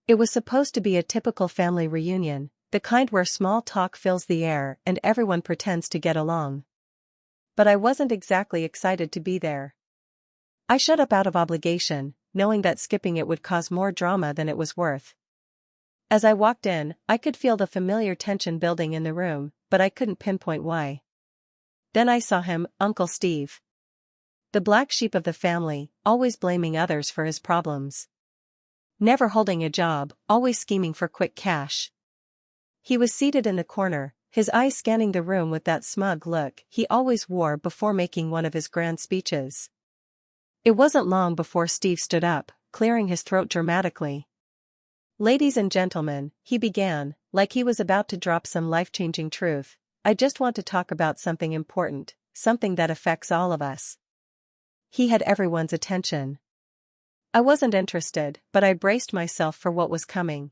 It was supposed to be a typical family reunion, the kind where small talk fills the air and everyone pretends to get along. But I wasn't exactly excited to be there. I shut up out of obligation, knowing that skipping it would cause more drama than it was worth. As I walked in, I could feel the familiar tension building in the room, but I couldn't pinpoint why. Then I saw him, Uncle Steve. The black sheep of the family, always blaming others for his problems. Never holding a job, always scheming for quick cash. He was seated in the corner, his eyes scanning the room with that smug look he always wore before making one of his grand speeches. It wasn't long before Steve stood up, clearing his throat dramatically. "Ladies and gentlemen," he began, like he was about to drop some life-changing truth, "I just want to talk about something important, something that affects all of us." He had everyone's attention. I wasn't interested, but I braced myself for what was coming.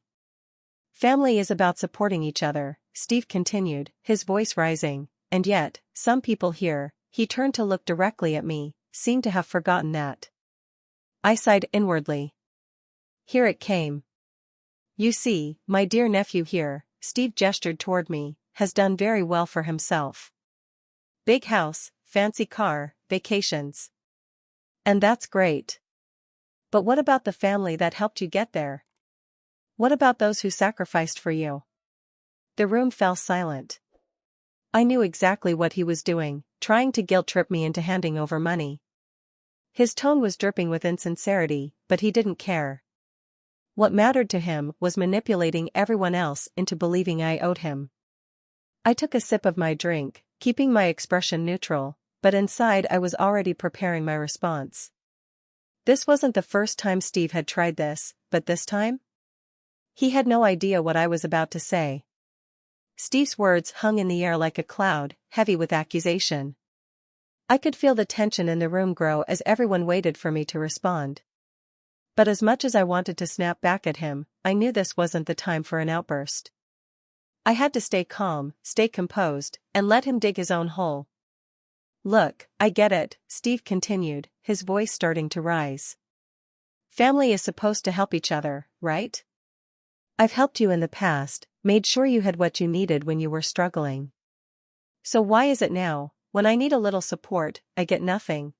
"Family is about supporting each other," Steve continued, his voice rising, "and yet, some people here," he turned to look directly at me, "seem to have forgotten that." I sighed inwardly. Here it came. "You see, my dear nephew here," Steve gestured toward me, "has done very well for himself. Big house, fancy car, vacations. And that's great. But what about the family that helped you get there? What about those who sacrificed for you?" The room fell silent. I knew exactly what he was doing, trying to guilt-trip me into handing over money. His tone was dripping with insincerity, but he didn't care. What mattered to him was manipulating everyone else into believing I owed him. I took a sip of my drink, keeping my expression neutral, but inside I was already preparing my response. This wasn't the first time Steve had tried this, but this time? He had no idea what I was about to say. Steve's words hung in the air like a cloud, heavy with accusation. I could feel the tension in the room grow as everyone waited for me to respond. But as much as I wanted to snap back at him, I knew this wasn't the time for an outburst. I had to stay calm, stay composed, and let him dig his own hole. "Look, I get it," Steve continued, his voice starting to rise. "Family is supposed to help each other, right? I've helped you in the past, made sure you had what you needed when you were struggling. So why is it now, when I need a little support, I get nothing?"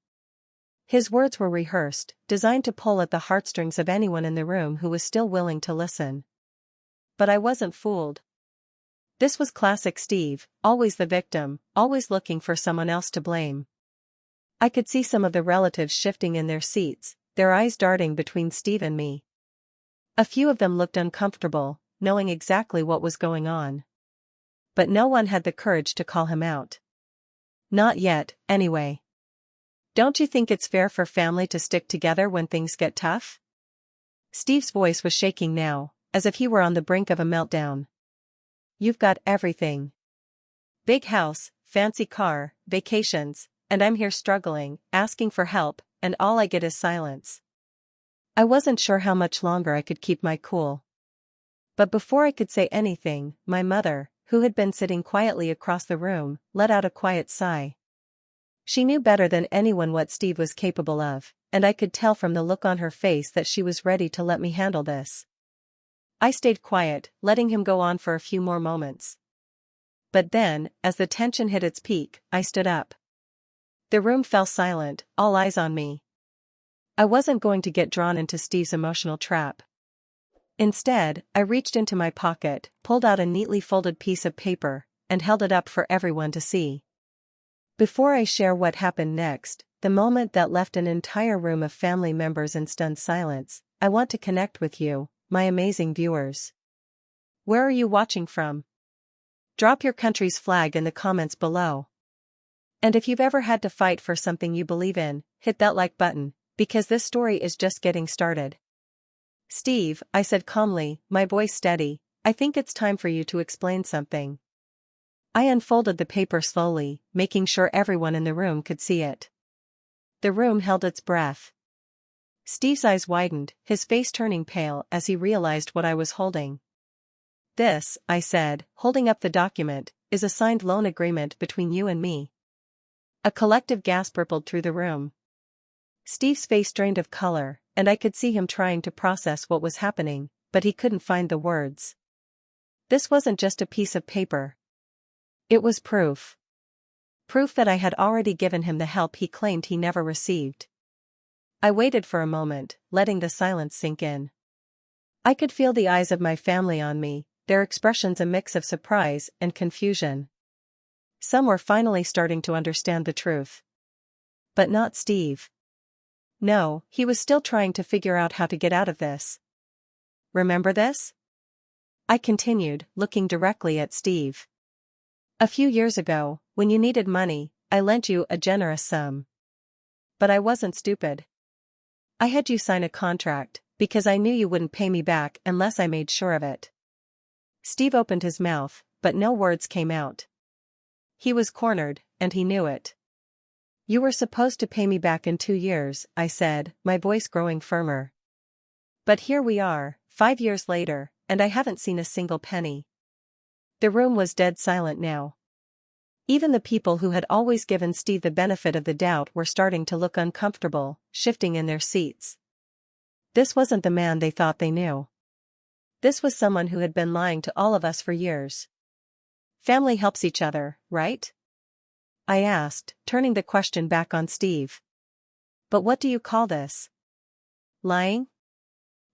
His words were rehearsed, designed to pull at the heartstrings of anyone in the room who was still willing to listen. But I wasn't fooled. This was classic Steve, always the victim, always looking for someone else to blame. I could see some of the relatives shifting in their seats, their eyes darting between Steve and me. A few of them looked uncomfortable, knowing exactly what was going on. But no one had the courage to call him out. Not yet, anyway. "Don't you think it's fair for family to stick together when things get tough?" Steve's voice was shaking now, as if he were on the brink of a meltdown. "You've got everything. Big house, fancy car, vacations, and I'm here struggling, asking for help, and all I get is silence." I wasn't sure how much longer I could keep my cool. But before I could say anything, my mother, who had been sitting quietly across the room, let out a quiet sigh. She knew better than anyone what Steve was capable of, and I could tell from the look on her face that she was ready to let me handle this. I stayed quiet, letting him go on for a few more moments. But then, as the tension hit its peak, I stood up. The room fell silent, all eyes on me. I wasn't going to get drawn into Steve's emotional trap. Instead, I reached into my pocket, pulled out a neatly folded piece of paper, and held it up for everyone to see. Before I share what happened next, the moment that left an entire room of family members in stunned silence, I want to connect with you, my amazing viewers. Where are you watching from? Drop your country's flag in the comments below. And if you've ever had to fight for something you believe in, hit that like button, because this story is just getting started. "Steve," I said calmly, my voice steady, "I think it's time for you to explain something." I unfolded the paper slowly, making sure everyone in the room could see it. The room held its breath. Steve's eyes widened, his face turning pale as he realized what I was holding. "This," I said, holding up the document, "is a signed loan agreement between you and me." A collective gasp rippled through the room. Steve's face drained of color, and I could see him trying to process what was happening, but he couldn't find the words. This wasn't just a piece of paper. It was proof. Proof that I had already given him the help he claimed he never received. I waited for a moment, letting the silence sink in. I could feel the eyes of my family on me, their expressions a mix of surprise and confusion. Some were finally starting to understand the truth. But not Steve. No, he was still trying to figure out how to get out of this. Remember this? I continued, looking directly at Steve. A few years ago, when you needed money, I lent you a generous sum. But I wasn't stupid. I had you sign a contract, because I knew you wouldn't pay me back unless I made sure of it. Steve opened his mouth, but no words came out. He was cornered, and he knew it. You were supposed to pay me back in 2 years, I said, my voice growing firmer. But here we are, 5 years later, and I haven't seen a single penny. The room was dead silent now. Even the people who had always given Steve the benefit of the doubt were starting to look uncomfortable, shifting in their seats. This wasn't the man they thought they knew. This was someone who had been lying to all of us for years. Family helps each other, right? I asked, turning the question back on Steve. But what do you call this? Lying?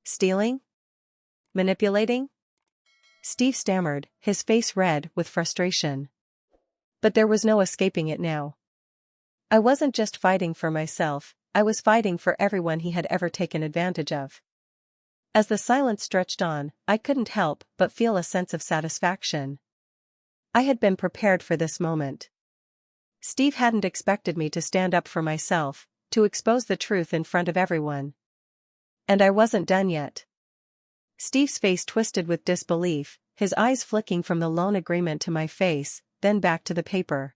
Stealing? Manipulating? Steve stammered, his face red with frustration. But there was no escaping it now. I wasn't just fighting for myself, I was fighting for everyone he had ever taken advantage of. As the silence stretched on, I couldn't help but feel a sense of satisfaction. I had been prepared for this moment. Steve hadn't expected me to stand up for myself, to expose the truth in front of everyone. And I wasn't done yet. Steve's face twisted with disbelief, his eyes flicking from the loan agreement to my face, then back to the paper.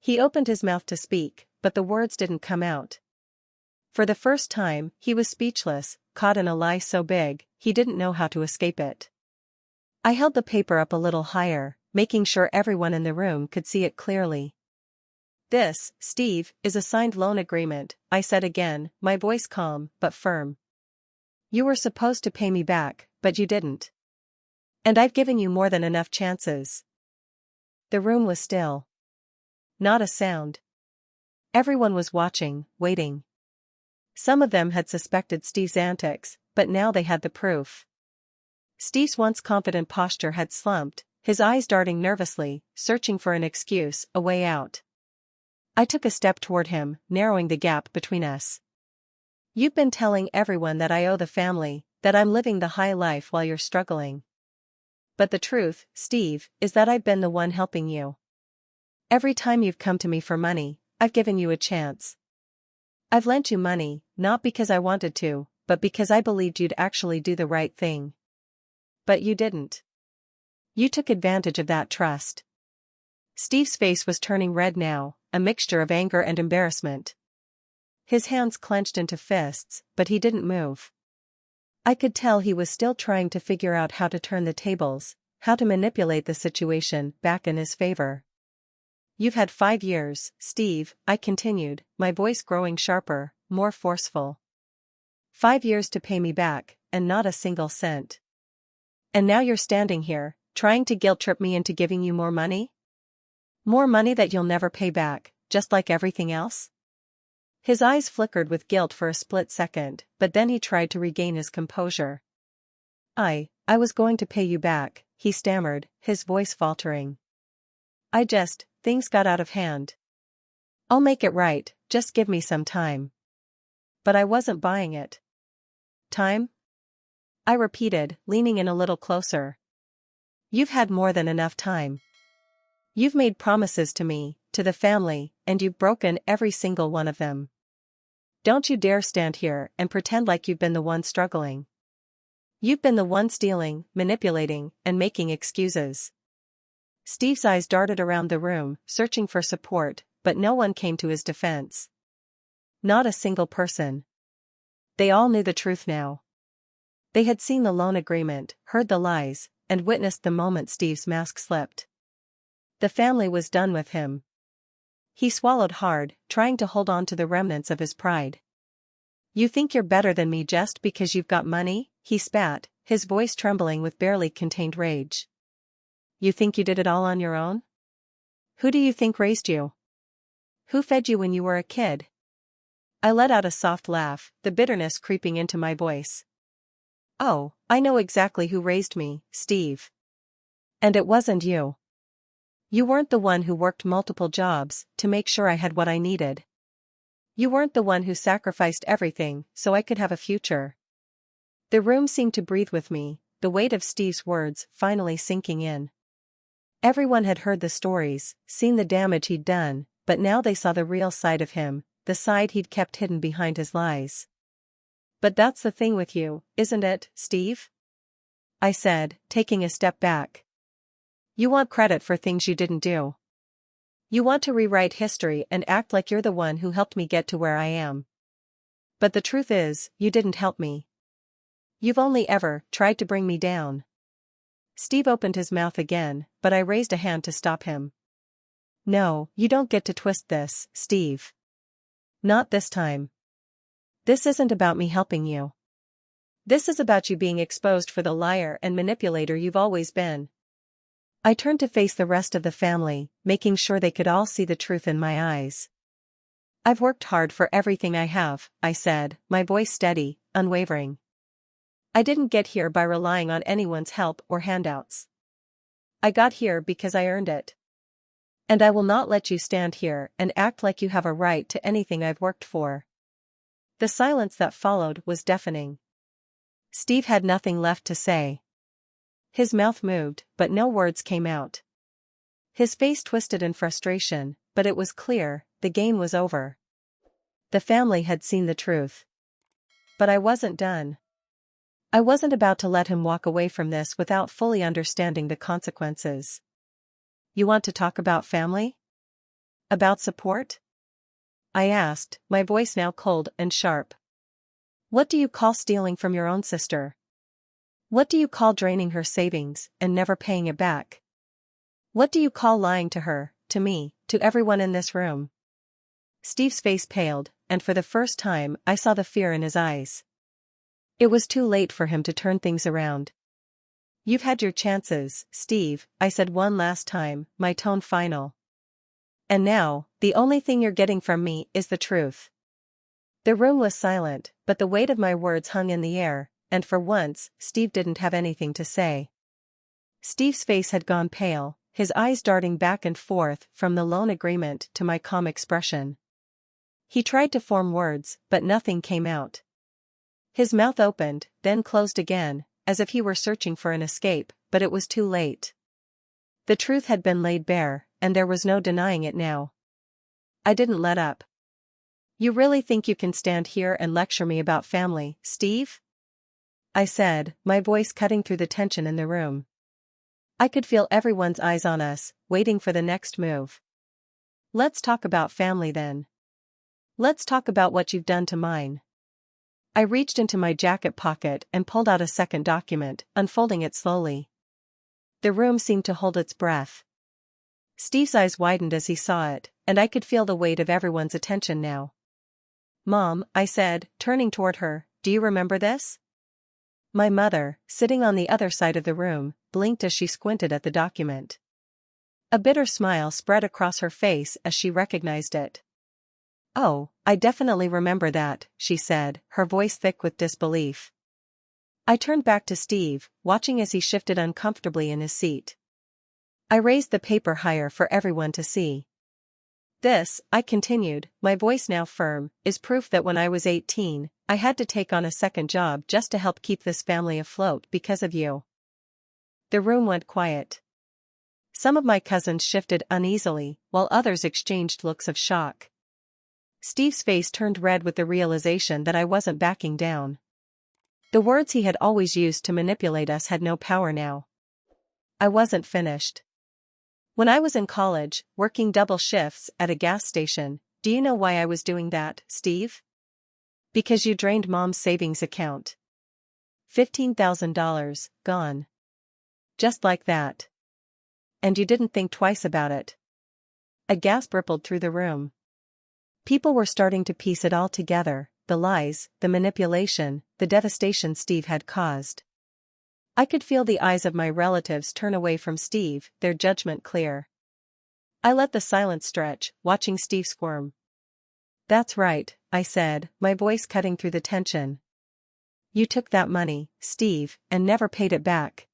He opened his mouth to speak, but the words didn't come out. For the first time, he was speechless, caught in a lie so big, he didn't know how to escape it. I held the paper up a little higher, making sure everyone in the room could see it clearly. This, Steve, is a signed loan agreement, I said again, my voice calm but firm. You were supposed to pay me back, but you didn't. And I've given you more than enough chances. The room was still. Not a sound. Everyone was watching, waiting. Some of them had suspected Steve's antics, but now they had the proof. Steve's once confident posture had slumped, his eyes darting nervously, searching for an excuse, a way out. I took a step toward him, narrowing the gap between us. You've been telling everyone that I owe the family, that I'm living the high life while you're struggling. But the truth, Steve, is that I've been the one helping you. Every time you've come to me for money, I've given you a chance. I've lent you money, not because I wanted to, but because I believed you'd actually do the right thing. But you didn't. You took advantage of that trust. Steve's face was turning red now, a mixture of anger and embarrassment. His hands clenched into fists, but he didn't move. I could tell he was still trying to figure out how to turn the tables, how to manipulate the situation back in his favor. You've had 5 years, Steve, I continued, my voice growing sharper, more forceful. 5 years to pay me back, and not a single cent. And now you're standing here, trying to guilt-trip me into giving you more money? More money that you'll never pay back, just like everything else? His eyes flickered with guilt for a split second, but then he tried to regain his composure. I was going to pay you back, he stammered, his voice faltering. Things got out of hand. I'll make it right, just give me some time. But I wasn't buying it. Time? I repeated, leaning in a little closer. You've had more than enough time. You've made promises to me, to the family, and you've broken every single one of them. Don't you dare stand here and pretend like you've been the one struggling. You've been the one stealing, manipulating, and making excuses. Steve's eyes darted around the room, searching for support, but no one came to his defense. Not a single person. They all knew the truth now. They had seen the loan agreement, heard the lies, and witnessed the moment Steve's mask slipped. The family was done with him. He swallowed hard, trying to hold on to the remnants of his pride. You think you're better than me just because you've got money? He spat, his voice trembling with barely contained rage. You think you did it all on your own? Who do you think raised you? Who fed you when you were a kid? I let out a soft laugh, the bitterness creeping into my voice. Oh, I know exactly who raised me, Steve. And it wasn't you. You weren't the one who worked multiple jobs to make sure I had what I needed. You weren't the one who sacrificed everything so I could have a future. The room seemed to breathe with me, the weight of Steve's words finally sinking in. Everyone had heard the stories, seen the damage he'd done, but now they saw the real side of him, the side he'd kept hidden behind his lies. But that's the thing with you, isn't it, Steve? I said, taking a step back. You want credit for things you didn't do. You want to rewrite history and act like you're the one who helped me get to where I am. But the truth is, you didn't help me. You've only ever tried to bring me down. Steve opened his mouth again, but I raised a hand to stop him. No, you don't get to twist this, Steve. Not this time. This isn't about me helping you. This is about you being exposed for the liar and manipulator you've always been. I turned to face the rest of the family, making sure they could all see the truth in my eyes. I've worked hard for everything I have, I said, my voice steady, unwavering. I didn't get here by relying on anyone's help or handouts. I got here because I earned it. And I will not let you stand here and act like you have a right to anything I've worked for. The silence that followed was deafening. Steve had nothing left to say. His mouth moved, but no words came out. His face twisted in frustration, but it was clear, the game was over. The family had seen the truth. But I wasn't done. I wasn't about to let him walk away from this without fully understanding the consequences. You want to talk about family? About support? I asked, my voice now cold and sharp. What do you call stealing from your own sister? What do you call draining her savings and never paying it back? What do you call lying to her, to me, to everyone in this room? Steve's face paled, and for the first time I saw the fear in his eyes. It was too late for him to turn things around. You've had your chances, Steve, I said one last time, my tone final. And now, the only thing you're getting from me is the truth. The room was silent, but the weight of my words hung in the air, and for once, Steve didn't have anything to say. Steve's face had gone pale, his eyes darting back and forth from the loan agreement to my calm expression. He tried to form words, but nothing came out. His mouth opened, then closed again, as if he were searching for an escape, but it was too late. The truth had been laid bare, and there was no denying it now. I didn't let up. You really think you can stand here and lecture me about family, Steve? I said, my voice cutting through the tension in the room. I could feel everyone's eyes on us, waiting for the next move. Let's talk about family then. Let's talk about what you've done to mine. I reached into my jacket pocket and pulled out a second document, unfolding it slowly. The room seemed to hold its breath. Steve's eyes widened as he saw it, and I could feel the weight of everyone's attention now. Mom, I said, turning toward her, do you remember this? My mother, sitting on the other side of the room, blinked as she squinted at the document. A bitter smile spread across her face as she recognized it. Oh, I definitely remember that, she said, her voice thick with disbelief. I turned back to Steve, watching as he shifted uncomfortably in his seat. I raised the paper higher for everyone to see. This, I continued, my voice now firm, is proof that when I was 18, I had to take on a second job just to help keep this family afloat because of you. The room went quiet. Some of my cousins shifted uneasily, while others exchanged looks of shock. Steve's face turned red with the realization that I wasn't backing down. The words he had always used to manipulate us had no power now. I wasn't finished. When I was in college, working double shifts at a gas station, do you know why I was doing that, Steve? Because you drained Mom's savings account. $15,000, gone. Just like that. And you didn't think twice about it. A gasp rippled through the room. People were starting to piece it all together, the lies, the manipulation, the devastation Steve had caused. I could feel the eyes of my relatives turn away from Steve, their judgment clear. I let the silence stretch, watching Steve squirm. "That's right," I said, my voice cutting through the tension. "You took that money, Steve, and never paid it back.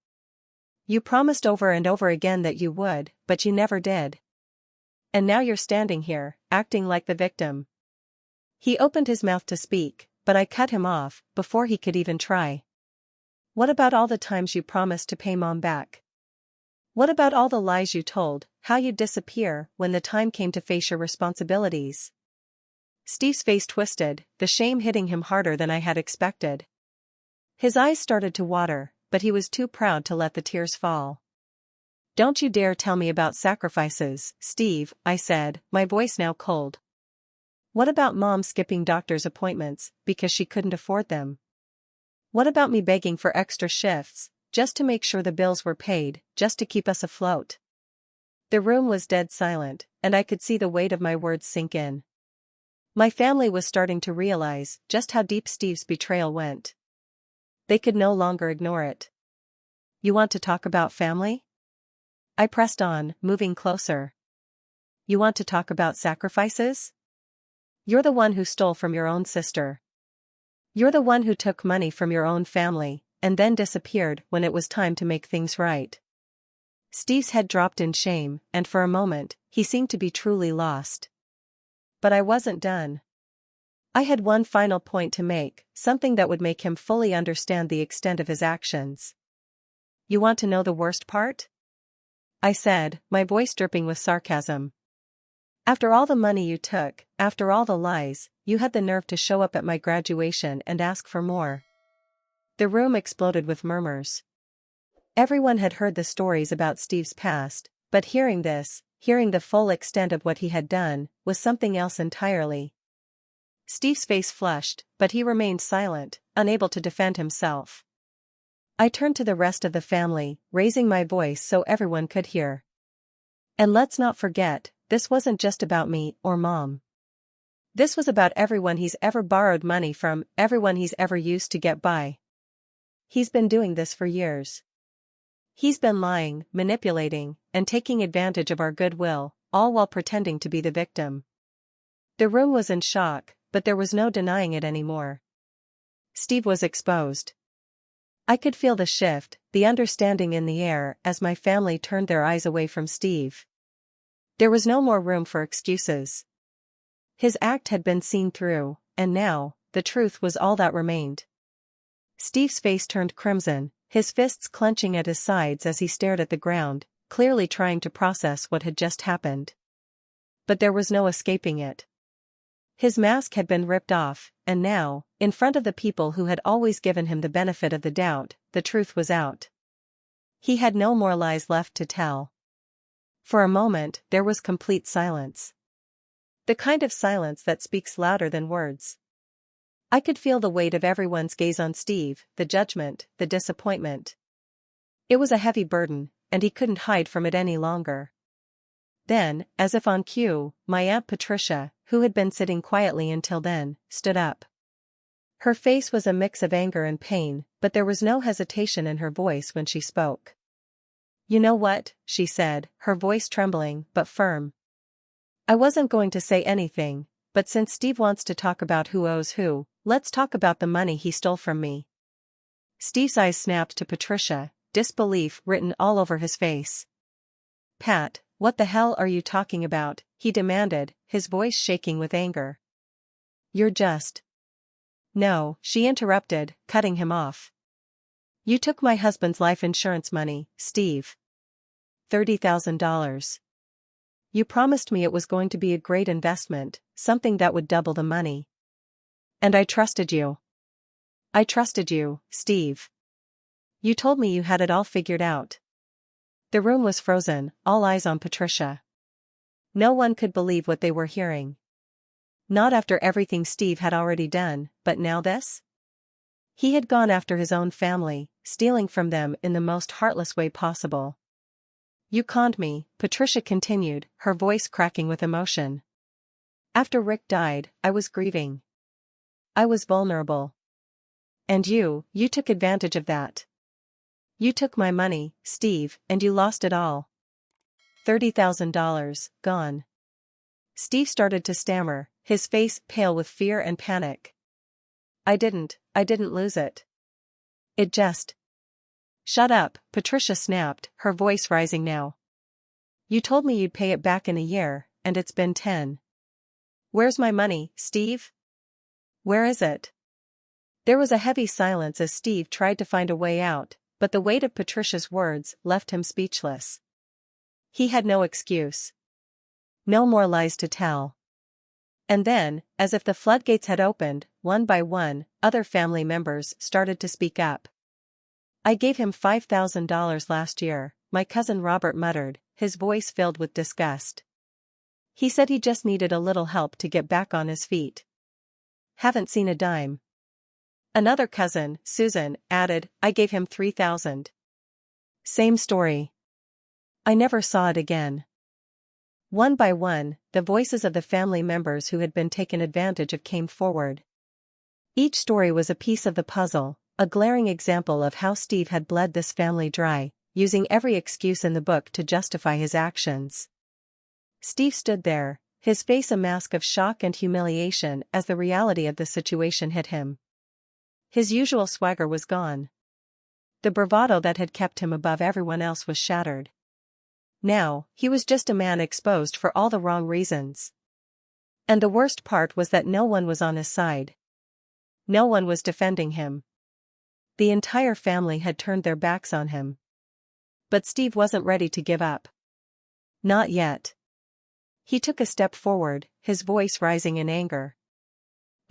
You promised over and over again that you would, but you never did. And now you're standing here, acting like the victim." He opened his mouth to speak, but I cut him off, before he could even try. "What about all the times you promised to pay Mom back? What about all the lies you told, how you'd disappear when the time came to face your responsibilities?" Steve's face twisted, the shame hitting him harder than I had expected. His eyes started to water, but he was too proud to let the tears fall. "Don't you dare tell me about sacrifices, Steve," I said, my voice now cold. "What about Mom skipping doctor's appointments because she couldn't afford them? What about me begging for extra shifts, just to make sure the bills were paid, just to keep us afloat?" The room was dead silent, and I could see the weight of my words sink in. My family was starting to realize just how deep Steve's betrayal went. They could no longer ignore it. "You want to talk about family?" I pressed on, moving closer. "You want to talk about sacrifices? You're the one who stole from your own sister. You're the one who took money from your own family, and then disappeared when it was time to make things right." Steve's head dropped in shame, and for a moment, he seemed to be truly lost. But I wasn't done. I had one final point to make, something that would make him fully understand the extent of his actions. "You want to know the worst part?" I said, my voice dripping with sarcasm. "After all the money you took, after all the lies, you had the nerve to show up at my graduation and ask for more." The room exploded with murmurs. Everyone had heard the stories about Steve's past, but hearing this, hearing the full extent of what he had done, was something else entirely. Steve's face flushed, but he remained silent, unable to defend himself. I turned to the rest of the family, raising my voice so everyone could hear. "And let's not forget, this wasn't just about me or Mom. This was about everyone he's ever borrowed money from, everyone he's ever used to get by. He's been doing this for years. He's been lying, manipulating, and taking advantage of our goodwill, all while pretending to be the victim." The room was in shock, but there was no denying it anymore. Steve was exposed. I could feel the shift, the understanding in the air as my family turned their eyes away from Steve. There was no more room for excuses. His act had been seen through, and now, the truth was all that remained. Steve's face turned crimson, his fists clenching at his sides as he stared at the ground, clearly trying to process what had just happened. But there was no escaping it. His mask had been ripped off, and now, in front of the people who had always given him the benefit of the doubt, the truth was out. He had no more lies left to tell. For a moment, there was complete silence. The kind of silence that speaks louder than words. I could feel the weight of everyone's gaze on Steve, the judgment, the disappointment. It was a heavy burden, and he couldn't hide from it any longer. Then, as if on cue, my Aunt Patricia, who had been sitting quietly until then, stood up. Her face was a mix of anger and pain, but there was no hesitation in her voice when she spoke. "You know what," she said, her voice trembling but firm. "I wasn't going to say anything, but since Steve wants to talk about who owes who, let's talk about the money he stole from me." Steve's eyes snapped to Patricia, disbelief written all over his face. "Pat, what the hell are you talking about?" he demanded, his voice shaking with anger. "You're just—" "No," she interrupted, cutting him off. "You took my husband's life insurance money, Steve. $30,000. You promised me it was going to be a great investment, something that would double the money. And I trusted you. I trusted you, Steve. You told me you had it all figured out." The room was frozen, all eyes on Patricia. No one could believe what they were hearing. Not after everything Steve had already done, but now this? He had gone after his own family, stealing from them in the most heartless way possible. "You conned me," Patricia continued, her voice cracking with emotion. "After Rick died, I was grieving. I was vulnerable. And you took advantage of that. You took my money, Steve, and you lost it all. $30,000, gone. Steve started to stammer, his face pale with fear and panic. I didn't lose it. It just. Shut up, Patricia snapped, her voice rising now. You told me you'd pay it back in a year, and it's been 10. Where's my money, Steve? Where is it? There was a heavy silence as Steve tried to find a way out, but the weight of Patricia's words left him speechless. He had no excuse. No more lies to tell. And then, as if the floodgates had opened, one by one, other family members started to speak up. I gave him $5,000 last year, my cousin Robert muttered, his voice filled with disgust. He said he just needed a little help to get back on his feet. Haven't seen a dime. Another cousin, Susan, added, I gave him $3,000. Same story. I never saw it again. One by one, the voices of the family members who had been taken advantage of came forward. Each story was a piece of the puzzle, a glaring example of how Steve had bled this family dry, using every excuse in the book to justify his actions. Steve stood there, his face a mask of shock and humiliation as the reality of the situation hit him. His usual swagger was gone. The bravado that had kept him above everyone else was shattered. Now, he was just a man exposed for all the wrong reasons. And the worst part was that no one was on his side. No one was defending him. The entire family had turned their backs on him. But Steve wasn't ready to give up. Not yet. He took a step forward, his voice rising in anger.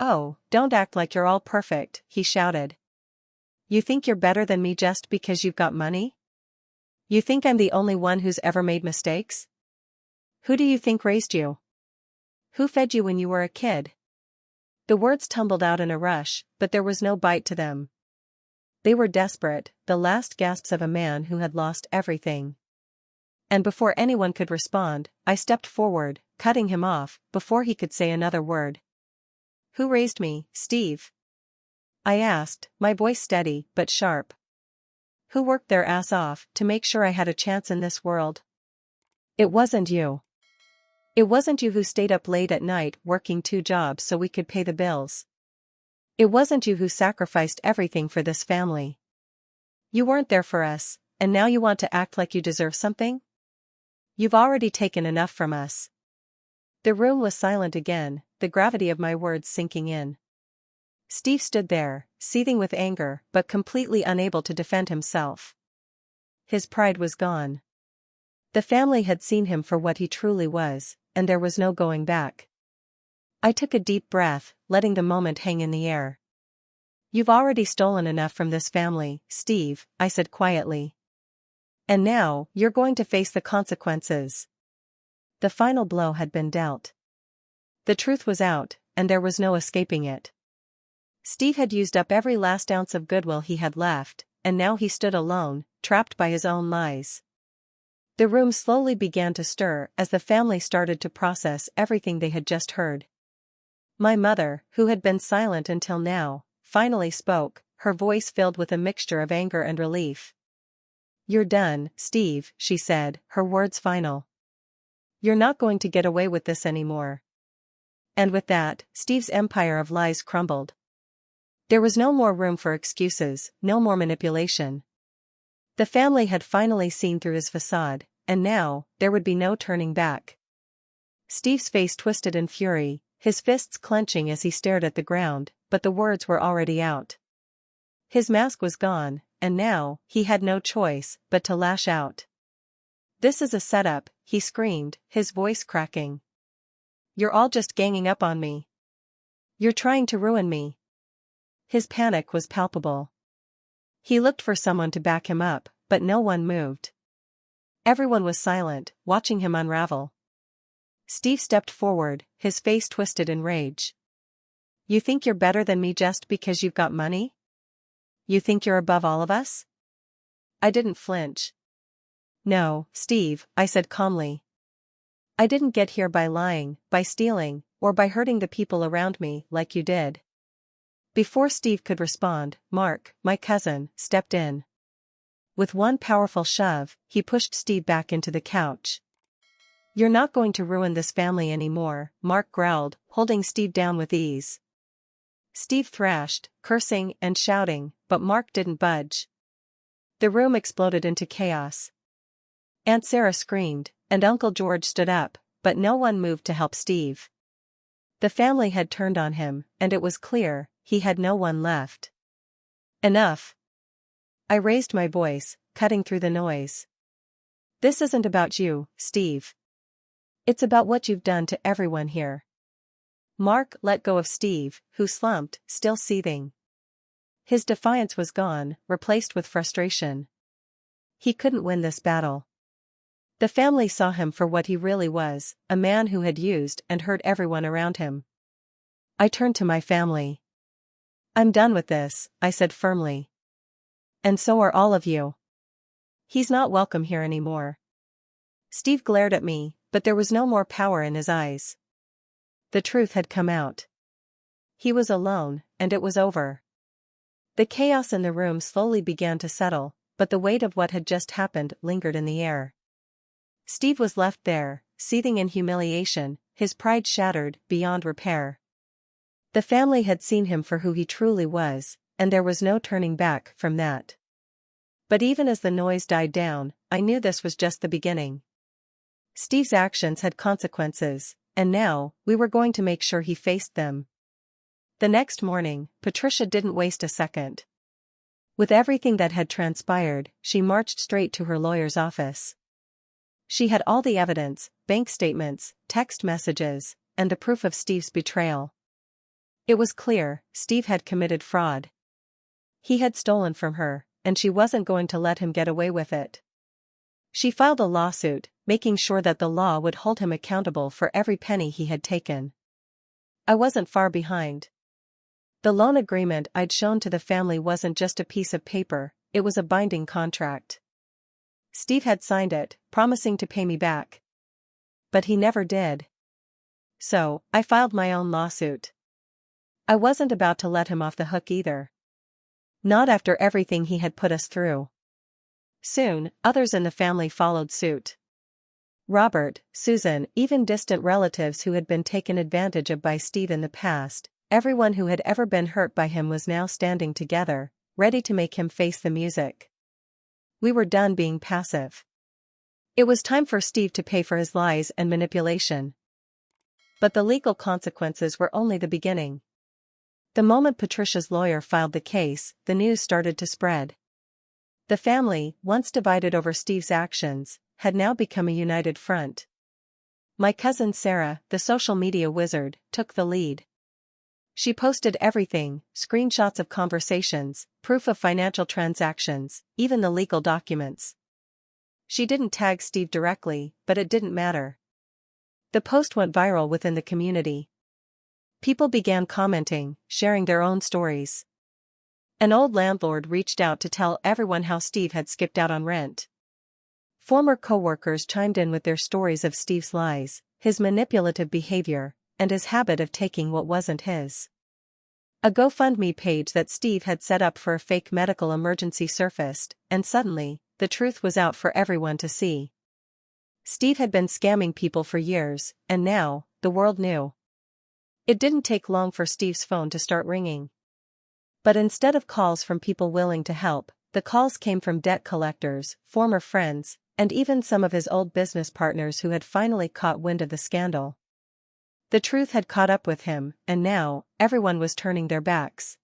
Oh, don't act like you're all perfect, he shouted. You think you're better than me just because you've got money? You think I'm the only one who's ever made mistakes? Who do you think raised you? Who fed you when you were a kid? The words tumbled out in a rush, but there was no bite to them. They were desperate, the last gasps of a man who had lost everything. And before anyone could respond, I stepped forward, cutting him off, before he could say another word. Who raised me, Steve? I asked, my voice steady, but sharp. Who worked their ass off to make sure I had a chance in this world? It wasn't you. It wasn't you who stayed up late at night working 2 jobs so we could pay the bills. It wasn't you who sacrificed everything for this family. You weren't there for us, and now you want to act like you deserve something? You've already taken enough from us. The room was silent again, the gravity of my words sinking in. Steve stood there, seething with anger but completely unable to defend himself. His pride was gone. The family had seen him for what he truly was, and there was no going back. I took a deep breath, letting the moment hang in the air. You've already stolen enough from this family, Steve, I said quietly. And now, you're going to face the consequences. The final blow had been dealt. The truth was out, and there was no escaping it. Steve had used up every last ounce of goodwill he had left, and now he stood alone, trapped by his own lies. The room slowly began to stir as the family started to process everything they had just heard. My mother, who had been silent until now, finally spoke, her voice filled with a mixture of anger and relief. You're done, Steve, she said, her words final. You're not going to get away with this anymore. And with that, Steve's empire of lies crumbled. There was no more room for excuses, no more manipulation. The family had finally seen through his facade, and now, there would be no turning back. Steve's face twisted in fury, his fists clenching as he stared at the ground, but the words were already out. His mask was gone, and now, he had no choice but to lash out. This is a setup, he screamed, his voice cracking. You're all just ganging up on me. You're trying to ruin me. His panic was palpable. He looked for someone to back him up, but no one moved. Everyone was silent, watching him unravel. Steve stepped forward, his face twisted in rage. You think you're better than me just because you've got money? You think you're above all of us? I didn't flinch. No, Steve, I said calmly. I didn't get here by lying, by stealing, or by hurting the people around me like you did. Before Steve could respond, Mark, my cousin, stepped in. With one powerful shove, he pushed Steve back into the couch. "You're not going to ruin this family anymore," Mark growled, holding Steve down with ease. Steve thrashed, cursing and shouting, but Mark didn't budge. The room exploded into chaos. Aunt Sarah screamed, and Uncle George stood up, but no one moved to help Steve. The family had turned on him, and it was clear, he had no one left. "Enough." I raised my voice, cutting through the noise. "This isn't about you, Steve. It's about what you've done to everyone here." Mark let go of Steve, who slumped, still seething. His defiance was gone, replaced with frustration. He couldn't win this battle. The family saw him for what he really was, a man who had used and hurt everyone around him. I turned to my family. "I'm done with this," I said firmly. "And so are all of you. He's not welcome here anymore." Steve glared at me, but there was no more power in his eyes. The truth had come out. He was alone, and it was over. The chaos in the room slowly began to settle, but the weight of what had just happened lingered in the air. Steve was left there, seething in humiliation, his pride shattered beyond repair. The family had seen him for who he truly was, and there was no turning back from that. But even as the noise died down, I knew this was just the beginning. Steve's actions had consequences, and now, we were going to make sure he faced them. The next morning, Patricia didn't waste a second. With everything that had transpired, she marched straight to her lawyer's office. She had all the evidence, bank statements, text messages, and the proof of Steve's betrayal. It was clear, Steve had committed fraud. He had stolen from her, and she wasn't going to let him get away with it. She filed a lawsuit, making sure that the law would hold him accountable for every penny he had taken. I wasn't far behind. The loan agreement I'd shown to the family wasn't just a piece of paper, it was a binding contract. Steve had signed it, promising to pay me back. But he never did. So, I filed my own lawsuit. I wasn't about to let him off the hook either. Not after everything he had put us through. Soon, others in the family followed suit. Robert, Susan, even distant relatives who had been taken advantage of by Steve in the past, everyone who had ever been hurt by him was now standing together, ready to make him face the music. We were done being passive. It was time for Steve to pay for his lies and manipulation. But the legal consequences were only the beginning. The moment Patricia's lawyer filed the case, the news started to spread. The family, once divided over Steve's actions, had now become a united front. My cousin Sarah, the social media wizard, took the lead. She posted everything, screenshots of conversations, proof of financial transactions, even the legal documents. She didn't tag Steve directly, but it didn't matter. The post went viral within the community. People began commenting, sharing their own stories. An old landlord reached out to tell everyone how Steve had skipped out on rent. Former coworkers chimed in with their stories of Steve's lies, his manipulative behavior, and his habit of taking what wasn't his. A GoFundMe page that Steve had set up for a fake medical emergency surfaced, and suddenly, the truth was out for everyone to see. Steve had been scamming people for years, and now, the world knew. It didn't take long for Steve's phone to start ringing. But instead of calls from people willing to help, the calls came from debt collectors, former friends, and even some of his old business partners who had finally caught wind of the scandal. The truth had caught up with him, and now, everyone was turning their backs.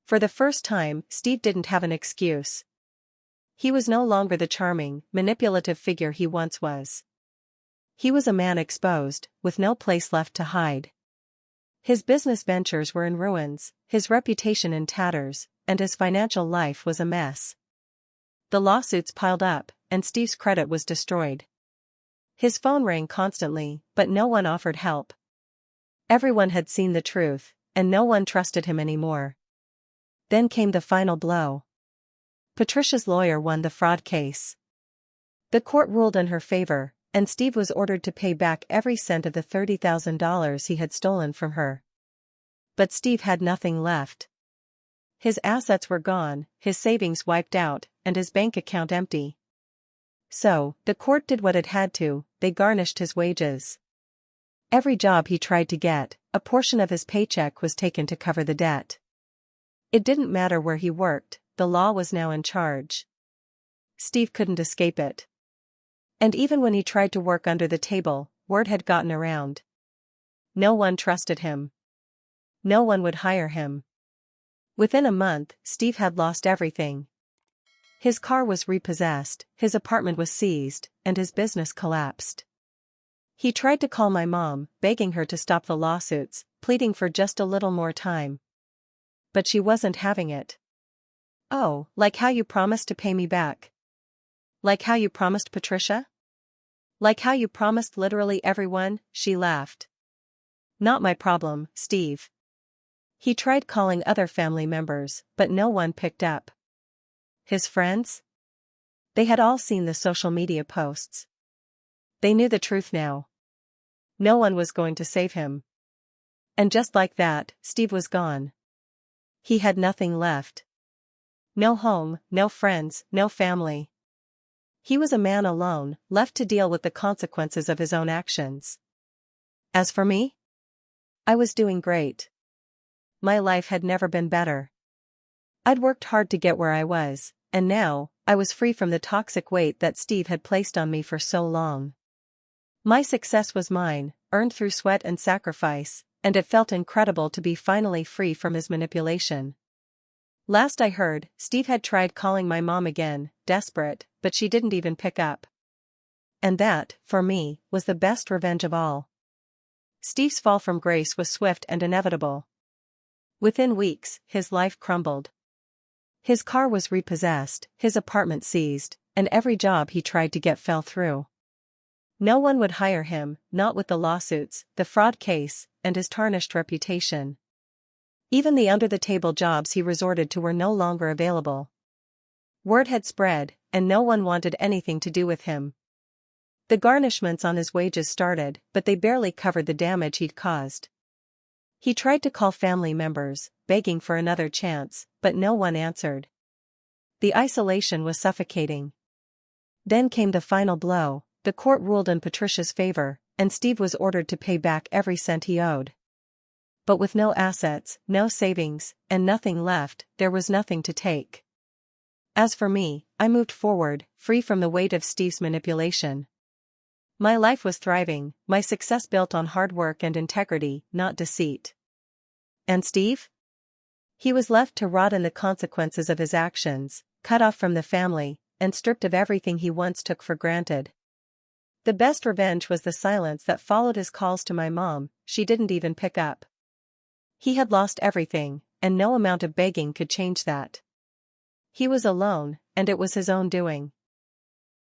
For the first time, Steve didn't have an excuse. He was no longer the charming, manipulative figure he once was. He was a man exposed, with no place left to hide. His business ventures were in ruins, his reputation in tatters, and his financial life was a mess. The lawsuits piled up, and Steve's credit was destroyed. His phone rang constantly, but no one offered help. Everyone had seen the truth, and no one trusted him anymore. Then came the final blow. Patricia's lawyer won the fraud case. The court ruled in her favor, and Steve was ordered to pay back every cent of the $30,000 he had stolen from her. But Steve had nothing left. His assets were gone, his savings wiped out, and his bank account empty. So, the court did what it had to, they garnished his wages. Every job he tried to get, a portion of his paycheck was taken to cover the debt. It didn't matter where he worked, the law was now in charge. Steve couldn't escape it. And even when he tried to work under the table, word had gotten around. No one trusted him. No one would hire him. Within a month, Steve had lost everything. His car was repossessed, his apartment was seized, and his business collapsed. He tried to call my mom, begging her to stop the lawsuits, pleading for just a little more time. But she wasn't having it. "Oh, like how you promised to pay me back? Like how you promised Patricia? Like how you promised literally everyone," she laughed. "Not my problem, Steve." He tried calling other family members, but no one picked up. His friends? They had all seen the social media posts. They knew the truth now. No one was going to save him. And just like that, Steve was gone. He had nothing left. No home, no friends, no family. He was a man alone, left to deal with the consequences of his own actions. As for me? I was doing great. My life had never been better. I'd worked hard to get where I was, and now, I was free from the toxic weight that Steve had placed on me for so long. My success was mine, earned through sweat and sacrifice, and it felt incredible to be finally free from his manipulation. Last I heard, Steve had tried calling my mom again, desperate, but she didn't even pick up. And that, for me, was the best revenge of all. Steve's fall from grace was swift and inevitable. Within weeks, his life crumbled. His car was repossessed, his apartment seized, and every job he tried to get fell through. No one would hire him, not with the lawsuits, the fraud case, and his tarnished reputation. Even the under-the-table jobs he resorted to were no longer available. Word had spread, and no one wanted anything to do with him. The garnishments on his wages started, but they barely covered the damage he'd caused. He tried to call family members, begging for another chance, but no one answered. The isolation was suffocating. Then came the final blow. The court ruled in Patricia's favor, and Steve was ordered to pay back every cent he owed. But with no assets, no savings, and nothing left, there was nothing to take. As for me, I moved forward, free from the weight of Steve's manipulation. My life was thriving, my success built on hard work and integrity, not deceit. And Steve? He was left to rot in the consequences of his actions, cut off from the family, and stripped of everything he once took for granted. The best revenge was the silence that followed his calls to my mom. She didn't even pick up. He had lost everything, and no amount of begging could change that. He was alone, and it was his own doing.